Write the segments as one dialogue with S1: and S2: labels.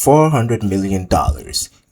S1: $400 million,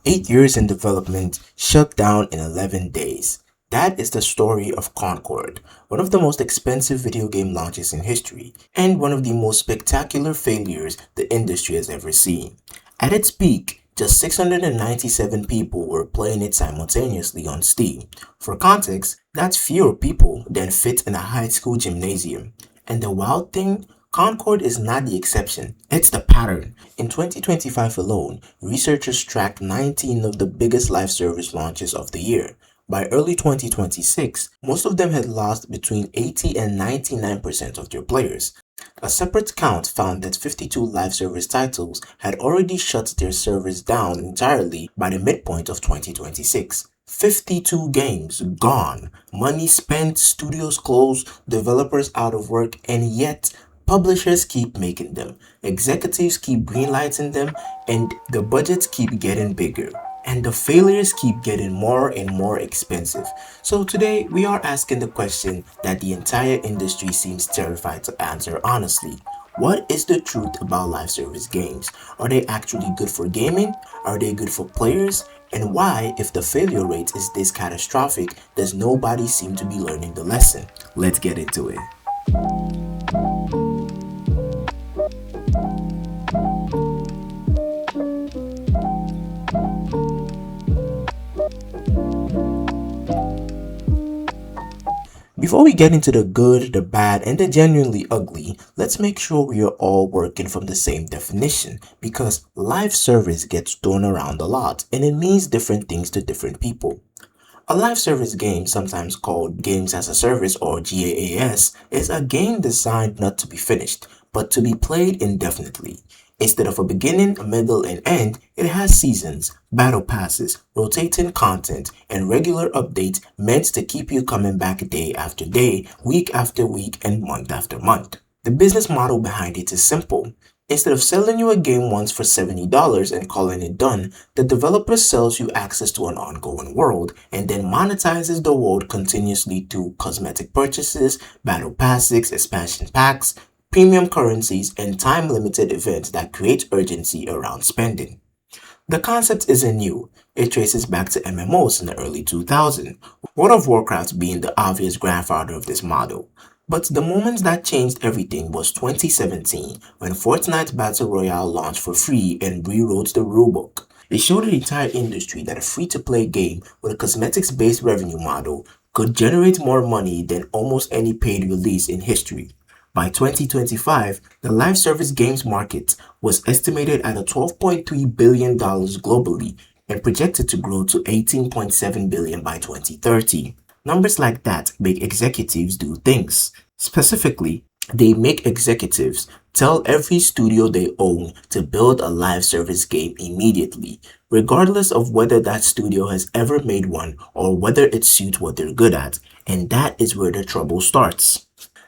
S1: 8 years in development, shut down in 11 days. That is the story of Concord, one of the most expensive video game launches in history, and one of the most spectacular failures the industry has ever seen. At its peak, just 697 people were playing it simultaneously on Steam. For context, that's fewer people than fit in a high school gymnasium. And the wild thing, Concord is not the exception, it's the pattern. In 2025 alone, researchers tracked 19 of the biggest live service launches of the year. By early 2026, most of them had lost between 80 and 99% of their players. A separate count found that 52 live service titles had already shut their servers down entirely by the midpoint of 2026. 52 games gone, money spent, studios closed, developers out of work, and yet publishers keep making them, executives keep greenlighting them, and the budgets keep getting bigger. And the failures keep getting more and more expensive. So today we are asking the question that the entire industry seems terrified to answer honestly. What is the truth about live service games? Are they actually good for gaming? Are they good for players? And why, if the failure rate is this catastrophic, does nobody seem to be learning the lesson? Let's get into it. Before we get into the good, the bad, and the genuinely ugly, let's make sure we are all working from the same definition, because live service gets thrown around a lot and it means different things to different people. A live service game, sometimes called Games as a Service or GAAS, is a game designed not to be finished, but to be played indefinitely. Instead of a beginning, a middle, and end, it has seasons, battle passes, rotating content, and regular updates meant to keep you coming back day after day, week after week, and month after month. The business model behind it is simple. Instead of selling you a game once for $70 and calling it done, the developer sells you access to an ongoing world and then monetizes the world continuously through cosmetic purchases, battle passes, expansion packs, premium currencies, and time-limited events that create urgency around spending. The concept isn't new. It traces back to MMOs in the early 2000s, World of Warcraft being the obvious grandfather of this model. But the moment that changed everything was 2017, when Fortnite Battle Royale launched for free and rewrote the rulebook. It showed the entire industry that a free-to-play game with a cosmetics-based revenue model could generate more money than almost any paid release in history. By 2025, the live service games market was estimated at $12.3 billion globally and projected to grow to $18.7 billion by 2030. Numbers like that make executives do things. Specifically, they make executives tell every studio they own to build a live service game immediately, regardless of whether that studio has ever made one or whether it suits what they're good at, and that is where the trouble starts.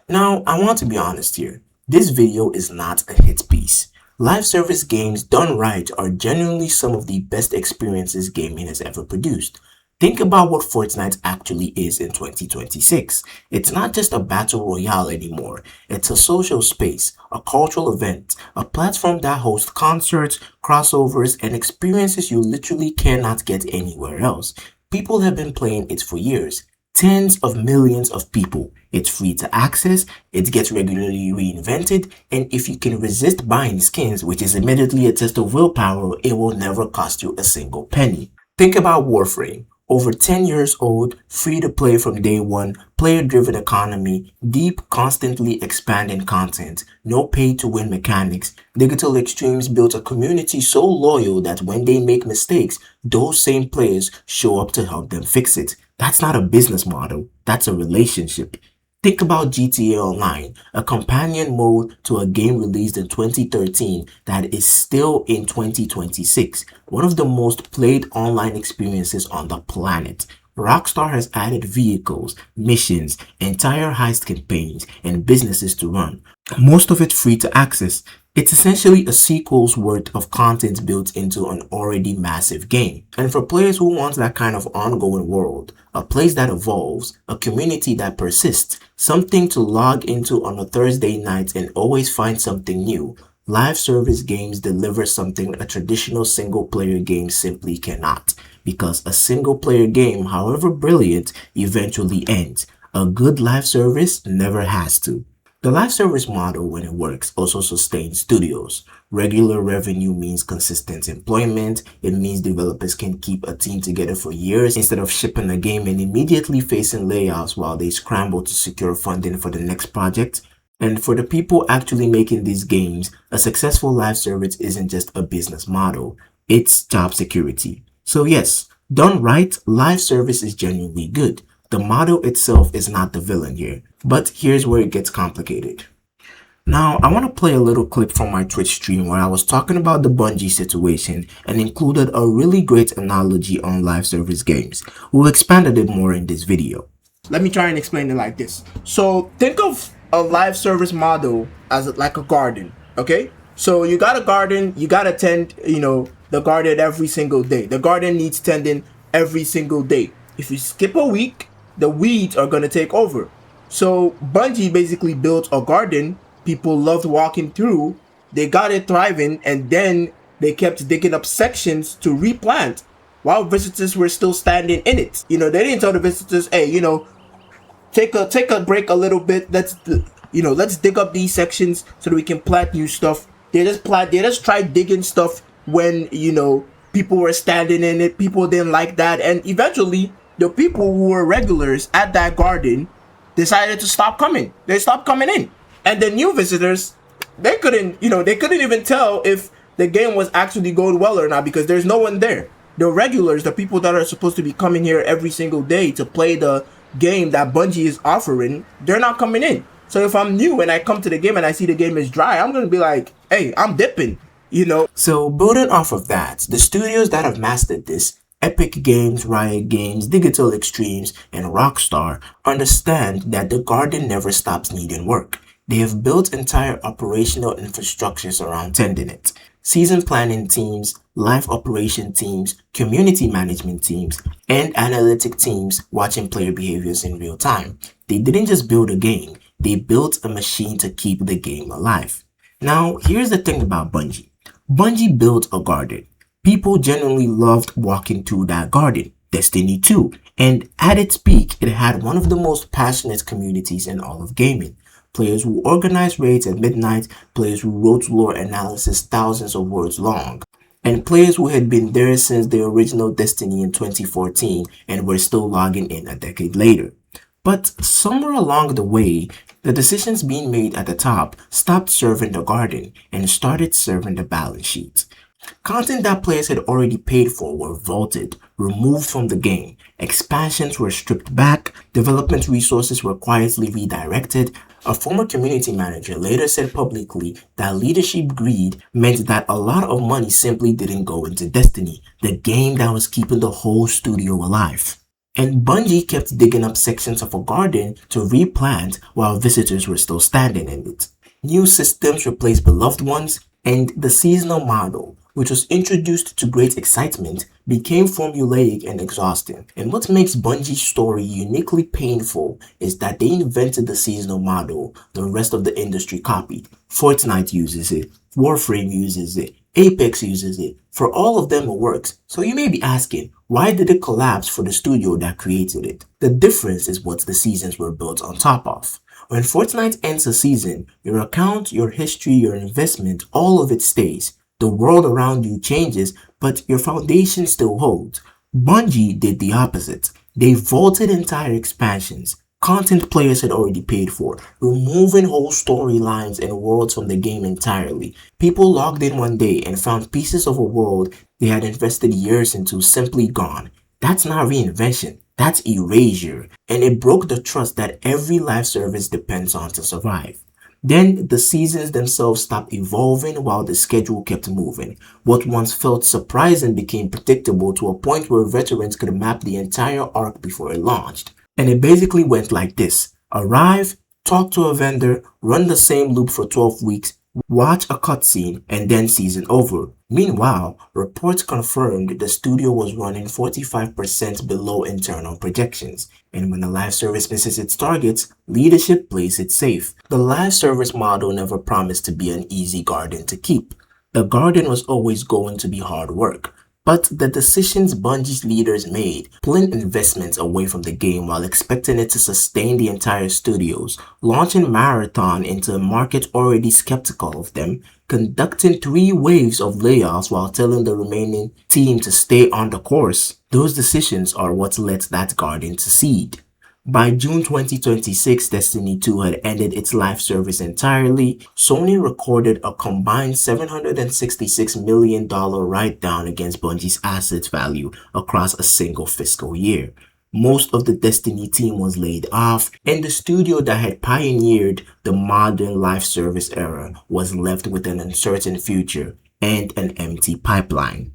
S1: Now, I want to be honest here. This video is not a hit piece. Live service games done right are genuinely some of the best experiences gaming has ever produced. Think about what Fortnite actually is in 2026. It's not just a battle royale anymore. It's a social space, a cultural event, a platform that hosts concerts, crossovers, and experiences you literally cannot get anywhere else. People have been playing it for years. Tens of millions of people. It's free to access, it gets regularly reinvented, and if you can resist buying skins, which is admittedly a test of willpower, it will never cost you a single penny. Think about Warframe. Over 10 years old, free to play from day one, player-driven economy, deep, constantly expanding content, no pay-to-win mechanics. Digital Extremes built a community so loyal that when they make mistakes, those same players show up to help them fix it. That's not a business model, that's a relationship. Think about GTA Online, a companion mode to a game released in 2013 that is still in 2026, one of the most played online experiences on the planet. Rockstar has added vehicles, missions, entire heist campaigns, and businesses to run, most of it free to access. It's essentially a sequel's worth of content built into an already massive game. And for players who want that kind of ongoing world, a place that evolves, a community that persists, something to log into on a Thursday night and always find something new, Live service games deliver something a traditional single player game simply cannot, because a single player game, however brilliant, eventually ends. A good live service never has to. The live service model, when it works, also sustains studios. Regular revenue means consistent employment. It means developers can keep a team together for years instead of shipping a game and immediately facing layoffs while they scramble to secure funding for the next project. And for the people actually making these games, a successful live service isn't just a business model, it's job security. So yes, done right, live service is genuinely good. The model itself is not the villain here. But here's where it gets complicated. Now, I want to play a little clip from my Twitch stream where I was talking about the Bungie situation and included a really great analogy on live service games. We'll expand it more in this video.
S2: Let me try and explain it like this. So think of a live service model as like a garden, okay? So you got a garden, you got to tend, the garden every single day. The garden needs tending every single day. If you skip a week, the weeds are going to take over. So Bungie basically built a garden people loved walking through. They got it thriving, and then they kept digging up sections to replant while visitors were still standing in it. They didn't tell the visitors, hey, take a break a little bit. Let's dig up these sections so that we can plant new stuff. They just tried digging stuff when people were standing in it. People didn't like that, and eventually the people who were regulars at that garden decided to stop coming. They stopped coming in, and the new visitors, they couldn't even tell if the game was actually going well or not because there's no one there. The regulars, the people that are supposed to be coming here every single day to play the game that Bungie is offering, they're not coming in. So if I'm new and I come to the game and I see the game is dry, I'm gonna be like, hey, I'm dipping,
S1: So building off of that, the studios that have mastered this, Epic Games, Riot Games, Digital Extremes, and Rockstar, understand that the garden never stops needing work. They have built entire operational infrastructures around tending it. Season planning teams, live operation teams, community management teams, and analytic teams watching player behaviors in real time. They didn't just build a game, they built a machine to keep the game alive. Now, here's the thing about Bungie. Bungie built a garden. People genuinely loved walking through that garden. Destiny 2. And at its peak, it had one of the most passionate communities in all of gaming. Players who organized raids at midnight, players who wrote lore analysis thousands of words long, and players who had been there since the original Destiny in 2014 and were still logging in a decade later. But somewhere along the way, the decisions being made at the top stopped serving the garden and started serving the balance sheet. Content that players had already paid for were vaulted, removed from the game, expansions were stripped back, development resources were quietly redirected. A former community manager later said publicly that leadership greed meant that a lot of money simply didn't go into Destiny, the game that was keeping the whole studio alive. And Bungie kept digging up sections of a garden to replant while visitors were still standing in it. New systems replaced beloved ones, and the seasonal model, which was introduced to great excitement, became formulaic and exhausting. And what makes Bungie's story uniquely painful is that they invented the seasonal model the rest of the industry copied. Fortnite uses it, Warframe uses it, Apex uses it. For all of them it works. So you may be asking, why did it collapse for the studio that created it? The difference is what the seasons were built on top of. When Fortnite ends a season, your account, your history, your investment, all of it stays. The world around you changes, but your foundation still holds. Bungie did the opposite. They vaulted entire expansions, content players had already paid for, removing whole storylines and worlds from the game entirely. People logged in one day and found pieces of a world they had invested years into simply gone. That's not reinvention, that's erasure, and it broke the trust that every live service depends on to survive. Then the seasons themselves stopped evolving while the schedule kept moving. What once felt surprising became predictable to a point where veterans could map the entire arc before it launched. And it basically went like this. Arrive, talk to a vendor, run the same loop for 12 weeks, Watch a cutscene and then season over. Meanwhile, reports confirmed the studio was running 45% below internal projections, and when a live service misses its targets, leadership plays it safe. The live service model never promised to be an easy garden to keep. The garden was always going to be hard work. But the decisions Bungie's leaders made, pulling investments away from the game while expecting it to sustain the entire studios, launching Marathon into a market already skeptical of them, conducting 3 waves of layoffs while telling the remaining team to stay on the course, those decisions are what led that garden to seed. By June 2026, Destiny 2 had ended its live service entirely. Sony recorded a combined $766 million write-down against Bungie's asset value across a single fiscal year. Most of the Destiny team was laid off, and the studio that had pioneered the modern live service era was left with an uncertain future and an empty pipeline.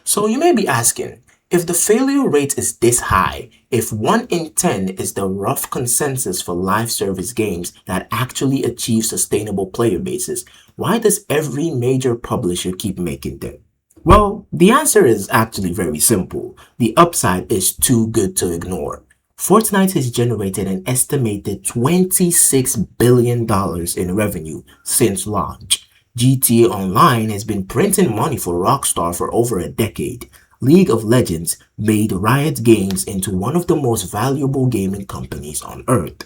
S1: So you may be asking, if the failure rate is this high, if 1 in 10 is the rough consensus for live service games that actually achieve sustainable player bases, why does every major publisher keep making them? Well, the answer is actually very simple. The upside is too good to ignore. Fortnite has generated an estimated $26 billion in revenue since launch. GTA Online has been printing money for Rockstar for over a decade. League of Legends made Riot Games into one of the most valuable gaming companies on earth.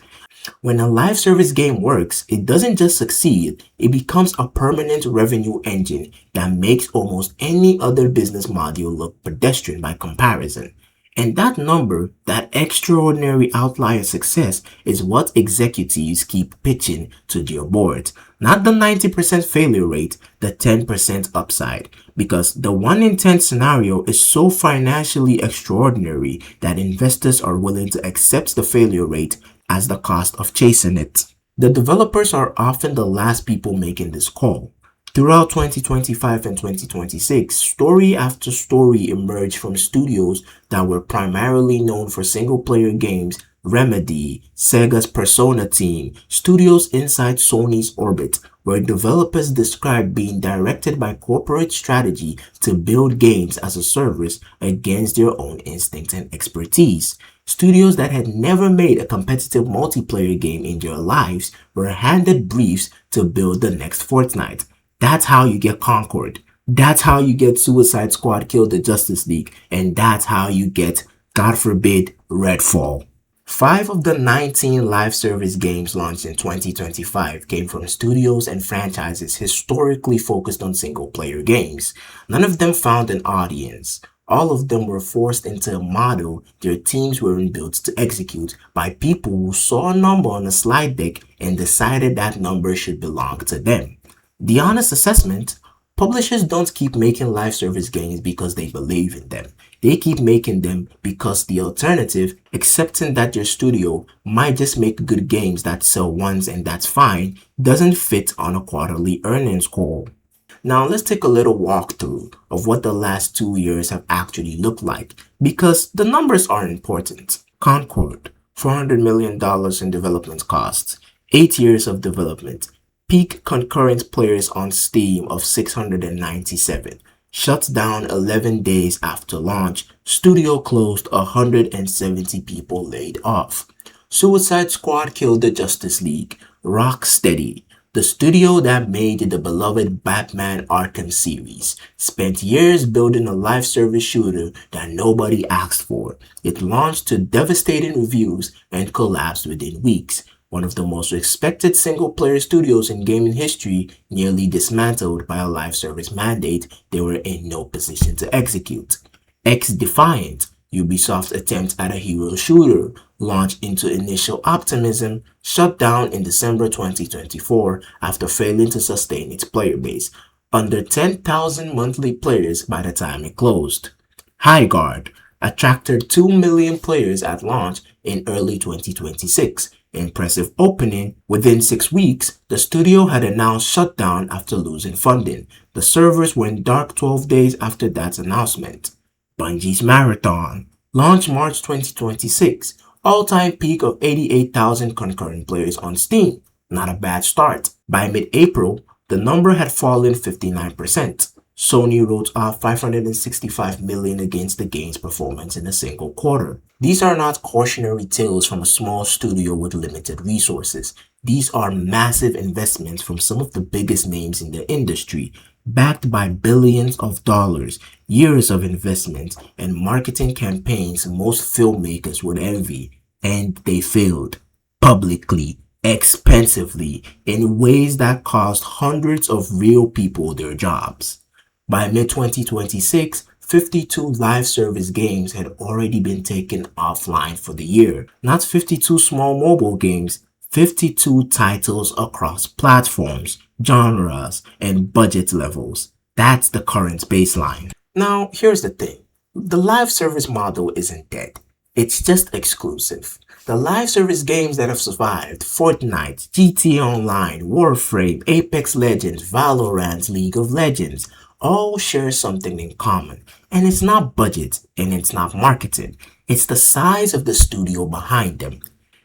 S1: When a live service game works, it doesn't just succeed, it becomes a permanent revenue engine that makes almost any other business model look pedestrian by comparison. And that number, that extraordinary outlier success, is what executives keep pitching to their boards. Not the 90% failure rate, the 10% upside. Because the 1 in 10 scenario is so financially extraordinary that investors are willing to accept the failure rate as the cost of chasing it. The developers are often the last people making this call. Throughout 2025 and 2026, story after story emerged from studios that were primarily known for single-player games. Remedy, Sega's Persona team, studios inside Sony's orbit, where developers described being directed by corporate strategy to build games as a service against their own instinct and expertise. Studios that had never made a competitive multiplayer game in their lives were handed briefs to build the next Fortnite. That's how you get Concord. That's how you get Suicide Squad Kill the Justice League. And that's how you get, God forbid, Redfall. 5 of the 19 live service games launched in 2025 came from studios and franchises historically focused on single-player games. None of them found an audience. All of them were forced into a model their teams weren't built to execute by people who saw a number on a slide deck and decided that number should belong to them. The honest assessment: publishers don't keep making live service games because they believe in them. They keep making them because the alternative, accepting that your studio might just make good games that sell once and that's fine, doesn't fit on a quarterly earnings call. Now let's take a little walkthrough of what the last 2 years have actually looked like, because the numbers are important. Concord, $400 million in development costs, 8 years of development, peak concurrent players on Steam of 697, shut down 11 days after launch, studio closed, 170 people laid off. Suicide Squad Killed the Justice League, Rocksteady, the studio that made the beloved Batman Arkham series, spent years building a live service shooter that nobody asked for. It launched to devastating reviews and collapsed within weeks. One of the most respected single-player studios in gaming history, nearly dismantled by a live service mandate they were in no position to execute. X-Defiant, Ubisoft's attempt at a hero shooter, launched into initial optimism, shut down in December 2024 after failing to sustain its player base, under 10,000 monthly players by the time it closed. Highguard attracted 2 million players at launch in early 2026. Impressive opening. Within 6 weeks, the studio had announced shutdown after losing funding. The servers went dark 12 days after that announcement. Bungie's Marathon launched March 2026. All-time peak of 88,000 concurrent players on Steam. Not a bad start. By mid-April, The number had fallen 59%. Sony wrote off $565 million against the game's performance in a single quarter. These are not cautionary tales from a small studio with limited resources. These are massive investments from some of the biggest names in the industry, backed by billions of dollars, years of investment, and marketing campaigns most filmmakers would envy. And they failed publicly, expensively, in ways that cost hundreds of real people their jobs. By mid 2026, 52 live service games had already been taken offline for the year. Not 52 small mobile games, 52 titles across platforms, genres, and budget levels. That's the current baseline. Now, here's the thing. The live service model isn't dead. It's just exclusive. The live service games that have survived, Fortnite, GTA Online, Warframe, Apex Legends, Valorant, League of Legends, all share something in common. And it's not budget and it's not marketing. It's the size of the studio behind them.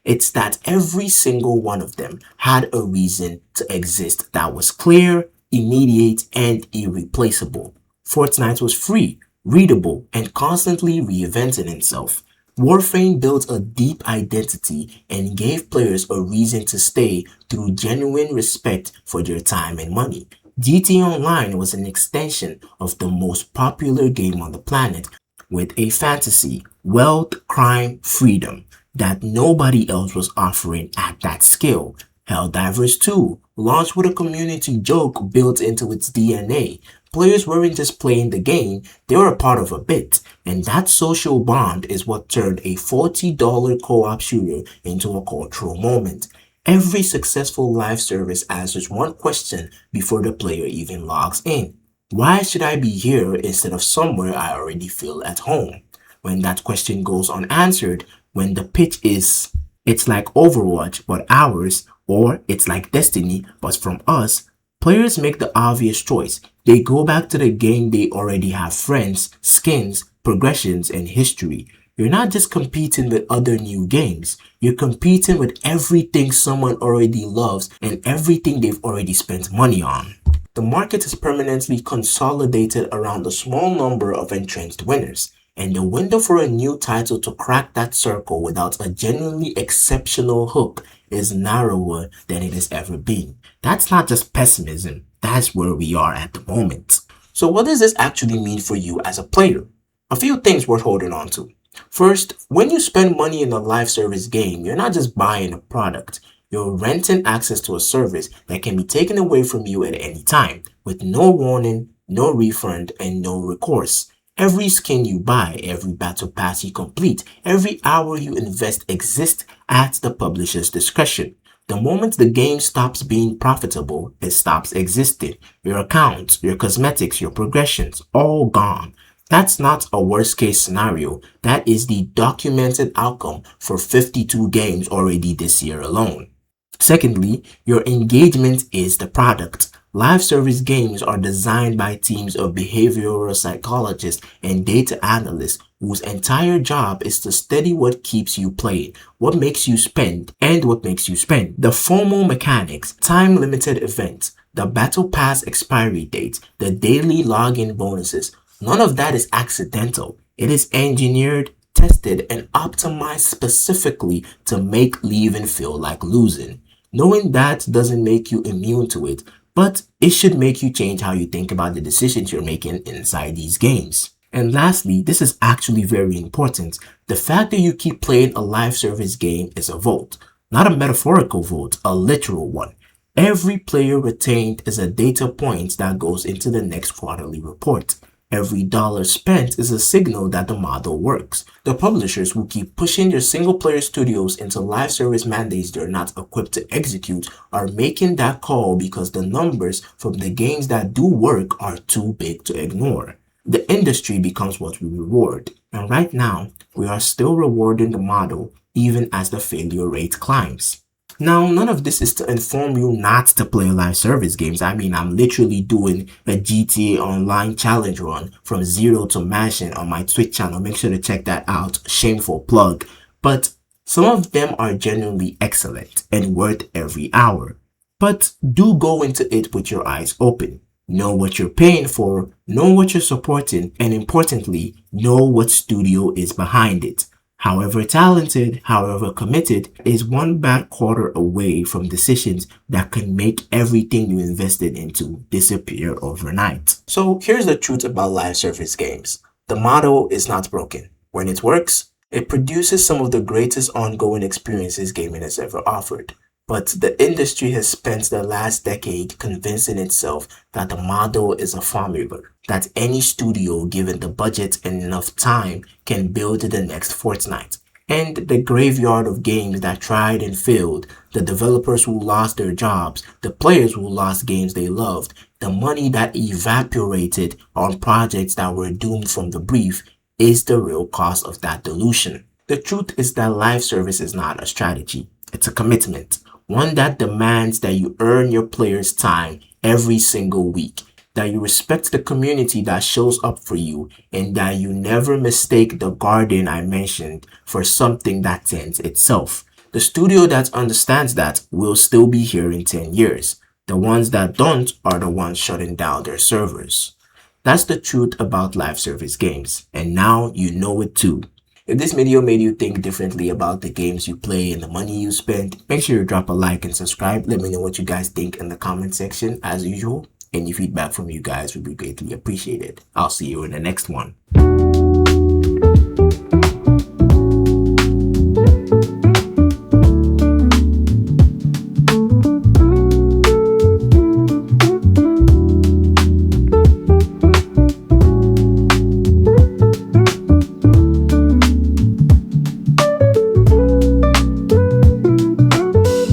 S1: It's that every single one of them had a reason to exist that was clear, immediate, and irreplaceable. Fortnite was free, readable, and constantly reinventing itself. Warframe built a deep identity and gave players a reason to stay through genuine respect for their time and money. GTA Online was an extension of the most popular game on the planet with a fantasy, wealth, crime, freedom that nobody else was offering at that scale. Helldivers 2 launched with a community joke built into its DNA. Players weren't just playing the game, they were a part of a bit, and that social bond is what turned a $40 co-op shooter into a cultural moment. Every successful live service answers one question before the player even logs in. Why should I be here instead of somewhere I already feel at home? When that question goes unanswered, when the pitch is, it's like Overwatch but ours, or it's like Destiny but from us, players make the obvious choice. They go back to the game they already have friends, skins, progressions, and history. You're not just competing with other new games. You're competing with everything someone already loves and everything they've already spent money on. The market is permanently consolidated around a small number of entrenched winners, and the window for a new title to crack that circle without a genuinely exceptional hook is narrower than it has ever been. That's not just pessimism, that's where we are at the moment. So what does this actually mean for you as a player? A few things worth holding on to. First, when you spend money in a live service game, you're not just buying a product. You're renting access to a service that can be taken away from you at any time, with no warning, no refund, and no recourse. Every skin you buy, every battle pass you complete, every hour you invest exists at the publisher's discretion. The moment the game stops being profitable, it stops existing. Your accounts, your cosmetics, your progressions, all gone. That's not a worst case scenario. That is the documented outcome for 52 games already this year alone. Secondly, your engagement is the product. Live service games are designed by teams of behavioral psychologists and data analysts whose entire job is to study what keeps you playing, what makes you spend, and what makes you spend. The FOMO mechanics, time-limited events, the battle pass expiry dates, the daily login bonuses, none of that is accidental. It is engineered, tested, and optimized specifically to make leaving feel like losing. Knowing that doesn't make you immune to it, but it should make you change how you think about the decisions you're making inside these games. And lastly, this is actually very important. The fact that you keep playing a live service game is a vote. Not a metaphorical vote, a literal one. Every player retained is a data point that goes into the next quarterly report. Every dollar spent is a signal that the model works. The publishers who keep pushing their single-player studios into live service mandates they're not equipped to execute are making that call because the numbers from the games that do work are too big to ignore. The industry becomes what we reward, and right now, we are still rewarding the model even as the failure rate climbs. Now, none of this is to inform you not to play live service games. I mean, I'm literally doing a GTA Online challenge run from zero to mashing on my Twitch channel. Make sure to check that out. Shameful plug. But some of them are genuinely excellent and worth every hour. But do go into it with your eyes open. Know what you're paying for, know what you're supporting, and importantly, know what studio is behind it. However talented, however committed, is one bad quarter away from decisions that can make everything you invested into disappear overnight. So here's the truth about live service games. The model is not broken. When it works, it produces some of the greatest ongoing experiences gaming has ever offered. But the industry has spent the last decade convincing itself that the model is a formula, that any studio given the budget and enough time can build the next Fortnite. And the graveyard of games that tried and failed, the developers who lost their jobs, the players who lost games they loved, the money that evaporated on projects that were doomed from the brief is the real cost of that dilution. The truth is that live service is not a strategy, it's a commitment. One that demands that you earn your players' time every single week, that you respect the community that shows up for you, and that you never mistake the garden I mentioned for something that tends itself. The studio that understands that will still be here in 10 years. The ones that don't are the ones shutting down their servers. That's the truth about live service games, and now you know it too. If this video made you think differently about the games you play and the money you spend, make sure you drop a like and subscribe. Let me know what you guys think in the comment section as usual. Any feedback from you guys would be greatly appreciated. I'll see you in the next one.